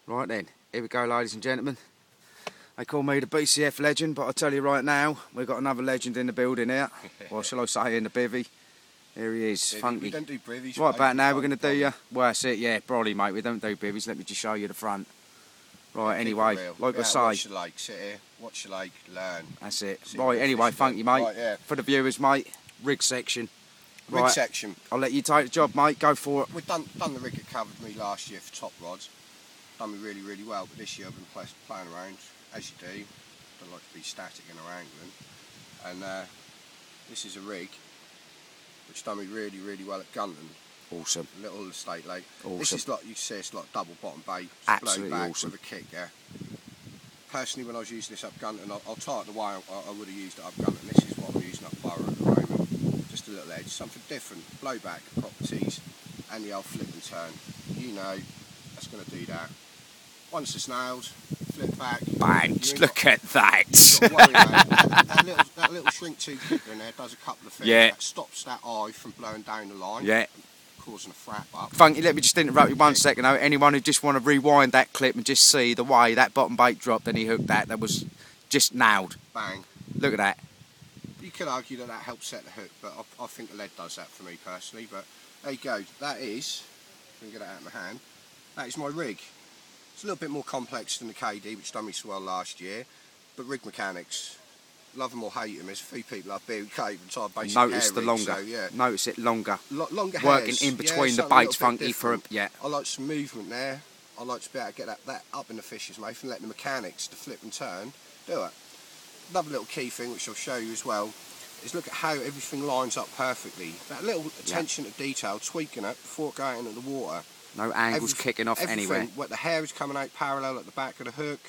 Right then, here we go, ladies and gentlemen. They call me the BCF legend, but I tell you right now, we've got another legend in the building here. Well, shall I say in the bivvy? Here he is, Bivvy. Funky. We don't do bivvies. Right about now, we're going to do well, that's it, yeah, brolly, mate. We don't do bivvies. Let me just show you the front. Right, yeah, anyway, like I say. Watch your lake, sit here, watch your lake, learn. That's it. See right, anyway, Funky, mate. Right, yeah. For the viewers, mate, rig section. Rig right, section. I'll let you take the job, mate. Go for it. We've done the rig that covered me last year for top rods. Done me really, really well, but this year I've been playing around, as you do. Don't like to be static in our angling. And this is a rig which done me really, really well at Gunton. Awesome. A little estate lake. Awesome. This is like, you see, it's like double bottom bait. Absolutely blow back awesome. with a kick, yeah. Personally, when I was using this up Gunton, I'll tie it the way I would have used it up Gunton. This is what I'm using up Borough at the moment. Just a little edge, something different. Blowback properties and the old flip and turn. You know, that's going to do that. Once it's nailed, flip back. Bang! Look at that. You've got to worry about that little shrink tube kicker in there does a couple of things. Yeah. That stops that eye from blowing down the line. Yeah. Causing a frap up. Funky, let me just interrupt you 1 second. Though. Anyone who just want to rewind that clip and just see the way that bottom bait dropped and he hooked that was just nailed. Bang. Look at that. You could argue that helps set the hook, but I think the lead does that for me personally. But there you go. That is, if I can get it out of my hand, that is my rig. It's a little bit more complex than the KD, which done me so well last year. But rig mechanics, love them or hate them. There's a few people up here who can't even tie a basic Notice the rig, longer. So, yeah. Notice it longer. Longer working hairs. in between the something baits, a little bit Funky, for different. yeah. I like some movement there. I like to be able to get that up in the fish's mouth and let the mechanics, the flip and turn, do it. Another little key thing which I'll show you as well is look at how everything lines up perfectly. That little attention to detail, tweaking it before going into the water. No angles kicking off anywhere. Where the hair is coming out parallel at the back of the hook.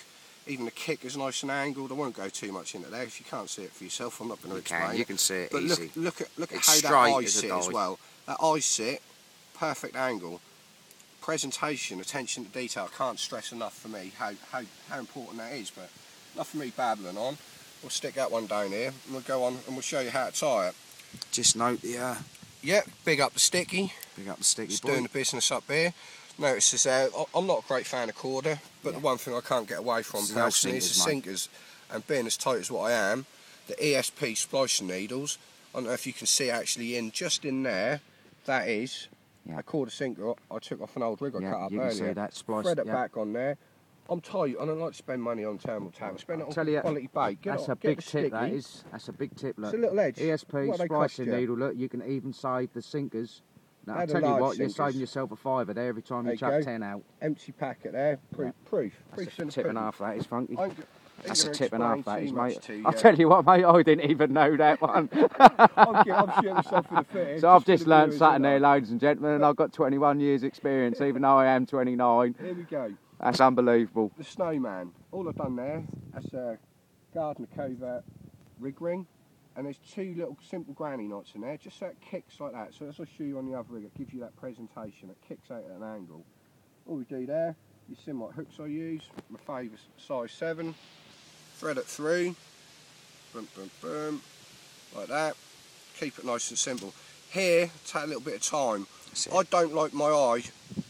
Even the kick is nice and angled. I won't go too much into there. If you can't see it for yourself, I'm not going to explain. You can see it but easy. Look at it's how that eye sit as die. well. That eye sit, perfect angle. Presentation, attention to detail. I can't stress enough for me how important that is. But enough for me babbling on. We'll stick that one down here and we'll go on and we'll show you how to tie it. Just note the Yep, big up the sticky. big up the sticky Just boy. doing the business up here. Notice is I'm not a great fan of corder, but the one thing I can't get away from personally is the sinkers. And being as tight as what I am, the ESP splicing needles, I don't know if you can see actually just in there, that is a quarter sinker I took off an old rig I cut up you earlier. can see that splice. Thread it back on there. I'm tight, I don't like to spend money on thermal tap. I spend it on quality bait. That's a big tip, that is. That's a big tip, look. It's a little edge. ESP splicing needle, look, you can even save the sinkers. Now, I'll tell you what, you're saving yourself a fiver there every time you chuck 10 out. Empty packet there, proof. That's a tip and a half, that is, Funky. That's a tip and a half, that is, mate. You, I'll tell you what, mate, I didn't even know that one. I'm shooting myself in the foot. So I've just learned something there, ladies and gentlemen, and I've got 21 years experience, even though I am 29. Here we go. That's unbelievable. The Snowman. All I've done there, that's a Gardner Covert rig ring. And there's two little simple granny knots in there, just so it kicks like that. So as I show you on the other rig, it gives you that presentation. It kicks out at an angle. All we do there, you see what hooks I use. My favourite size 7. Thread it through. Boom, boom, boom. Like that. Keep it nice and simple. Here, take a little bit of time. I don't like my eye,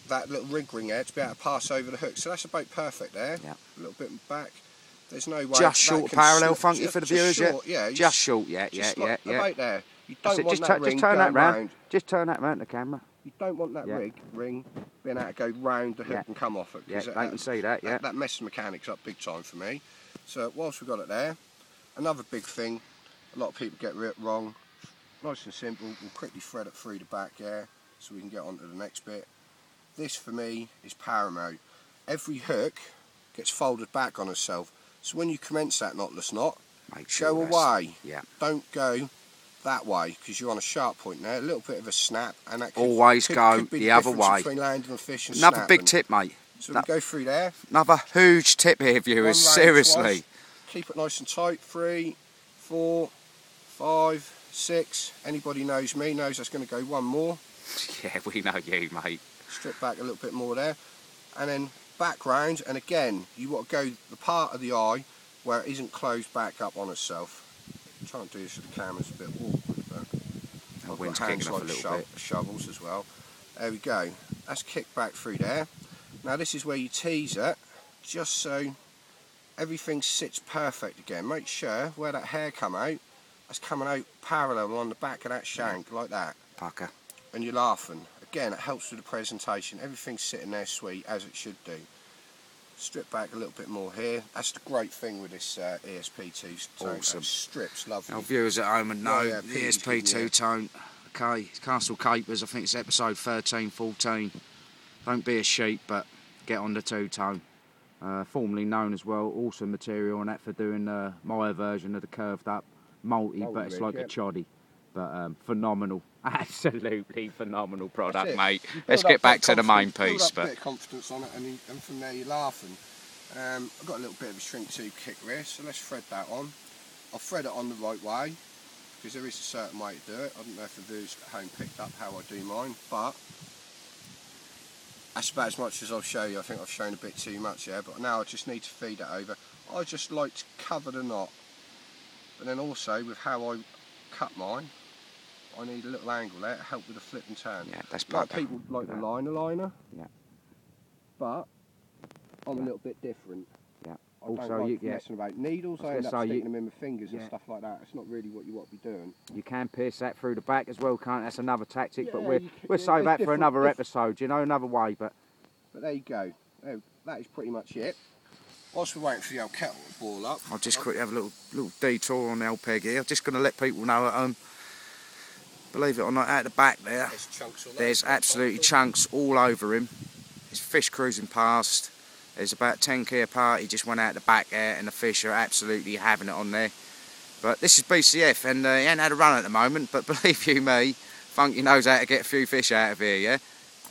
that little rig ring there, to be able to pass over the hook. So that's about perfect there. Yeah. A little bit back. There's no way. Just short parallel, Funky, for the viewers, short, yeah? Just short, yeah. About there. You don't want that ring just turn that round. Just turn that round the camera. You don't want that ring being able to go round the hook and come off it. Yeah, I can see that, yeah. That messes mechanics up big time for me. So whilst we've got it there, another big thing, a lot of people get it wrong. Nice and simple, we'll quickly thread it through the back there so we can get on to the next bit. This for me is paramount. Every hook gets folded back on itself. So when you commence that knotless knot, go away. Yeah. Don't go that way because you're on a sharp point there. A little bit of a snap, and that always go the other way. Between landing and fish and another big tip, mate. So we go through there. Another huge tip here, viewers. Seriously. Twice. Keep it nice and tight. 3, 4, 5, 6. Anybody knows me knows that's going to go one more. Yeah, we know you, mate. Strip back a little bit more there, and then back round, and again you want to go the part of the eye where it isn't closed back up on itself. I'm trying to do this with the camera's a bit awkward, but the wind's kicking off a little bit. Shovels as well. There we go. That's kicked back through there. Now this is where you tease it, just so everything sits perfect again. Make sure where that hair come out, that's coming out parallel on the back of that shank, like that. Pucker. And you're laughing. Again, it helps with the presentation. Everything's sitting there sweet, as it should do. Strip back a little bit more here. That's the great thing with this ESP2 tone. Awesome. Strips, lovely. Our viewers at home would know, yeah, ESP2 tone. Okay, Castle Capers, I think it's episode 13, 14. Don't be a sheep, but get on the two-tone. Formerly known as well, awesome material on that for doing my version of the curved up multi, but it's like a choddy. But phenomenal, absolutely phenomenal product, mate. Let's get back to the main piece. But a bit of confidence on it, and from there you're laughing. I've got a little bit of a shrink tube kick here, so let's thread that on. I'll thread it on the right way, because there is a certain way to do it. I don't know if the viewers at home picked up how I do mine, but that's about as much as I'll show you. I think I've shown a bit too much there, but now I just need to feed it over. I just like to cover the knot, but then also with how I cut mine, I need a little angle there to help with the flip and turn. Yeah, that's like people like the liner. Yeah. But I'm a little bit different. Yeah. I don't like messing about needles. I end up sticking them in my fingers and stuff like that. It's not really what you want to be doing. You can pierce that through the back as well, can't? That's another tactic, but we'll save that for another episode. You know, another way. But there you go. That is pretty much it. Whilst we're waiting for the old kettle to boil up, I'll just quickly have a little detour on the old peg here. I'm just going to let people know at home. Believe it or not, out the back there's absolutely chunks all over him. There's fish cruising past. There's about 10 key apart. He just went out the back there, and the fish are absolutely having it on there. But this is BCF, and he ain't had a run at the moment. But believe you me, Funky knows how to get a few fish out of here. Yeah,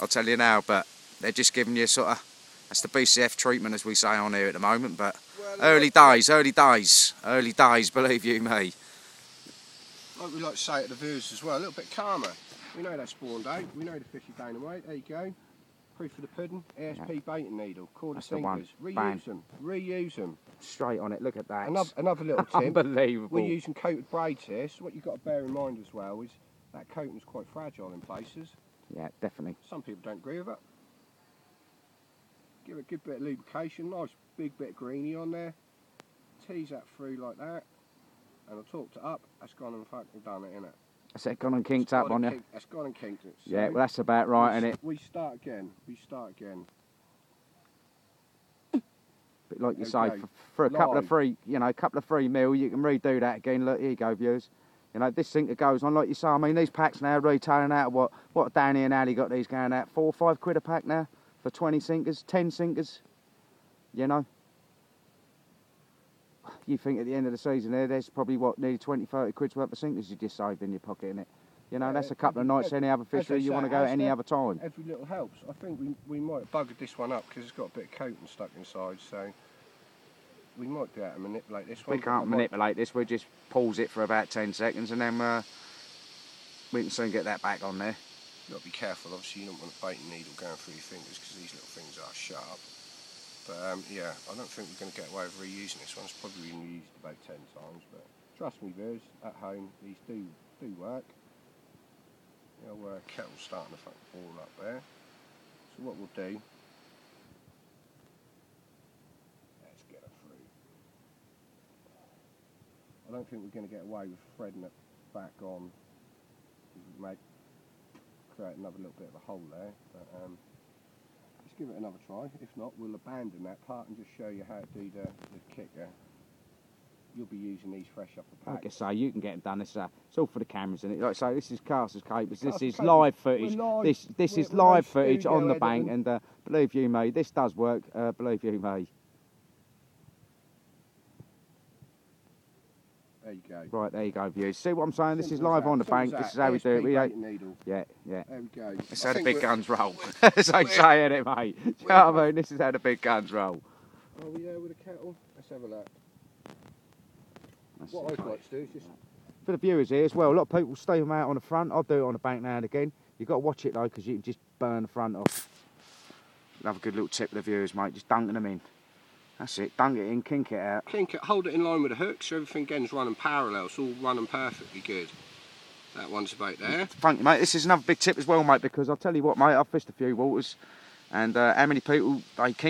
I'll tell you now. But they're just giving you sort of, that's the BCF treatment, as we say on here at the moment. But early days. Believe you me. Like we like to say to the viewers as well, a little bit calmer. We know they're spawned out, we know the fish are gaining weight. There you go. Proof of the pudding, ESP baiting needle, quarter fingers. Reuse them. Straight on it, look at that. Another little tip. Unbelievable. We're using coated braids here, so what you've got to bear in mind as well is that coating's quite fragile in places. Yeah, definitely. Some people don't agree with it. Give it a good bit of lubrication, nice big bit of greenie on there. Tease that through like that. And I talked it up, that's gone and fucking done it, innit? That's it, gone and kinked up on you? That's gone and kinked it. So yeah, well that's about right, innit? We start again. But like you say, for a couple of free, couple of free mil, you can redo that again. Look, here you go, viewers. You know, this sinker goes on, like you say, I mean, these packs now retailing out what Danny and Ali got these going out, 4 or 5 quid a pack now for 20 sinkers, 10 sinkers, you know. You think at the end of the season there's probably, nearly 20, 30 quid's worth of sinkers you just saved in your pocket, innit? You know, that's a couple of nights any other fishery you want to go at any other time. Every little helps. I think we might have buggered this one up because it's got a bit of coating stuck inside, so we might be able to manipulate this one. We can't manipulate this, we just pause it for about 10 seconds and then we can soon get that back on there. You've got to be careful, obviously you don't want a baiting needle going through your fingers because these little things are sharp. But yeah, I don't think we're going to get away with reusing this one. It's probably been reused about 10 times, but trust me viewers, at home these do work. You know, kettle's starting to fucking boil up there. So what we'll do, let's get it through. I don't think we're going to get away with threading it back on, because we might create another little bit of a hole there. But let's give it another try. If not, we'll abandon that part and just show you how to do the kicker. You'll be using these fresh up the pack. Like I say, you can get them done. It's all for the cameras, isn't it? Like I say, this is Castle's Capers. This is live footage. This is live footage on the bank, and believe you me, this does work. Believe you me. There you go. Right, there you go, viewers. See what I'm saying? This is live on the bank. This is how we do it. Yeah. There we go. This is how the big guns roll. As they say, innit, mate? Do you know what I mean? This is how the big guns roll. Are we there with a kettle? Let's have a look. What I'd like to do is just... For the viewers here as well, a lot of people stay them out on the front. I'll do it on the bank now and again. You've got to watch it though, because you can just burn the front off. Have a good little tip for the viewers, mate. Just dunking them in. That's it. Dunk it in, kink it out. Kink it, hold it in line with the hook so everything again's running parallel. It's all running perfectly good. That one's about there. Thank you, mate. This is another big tip as well, mate, because I'll tell you what, mate, I've fished a few waters. And how many people they keep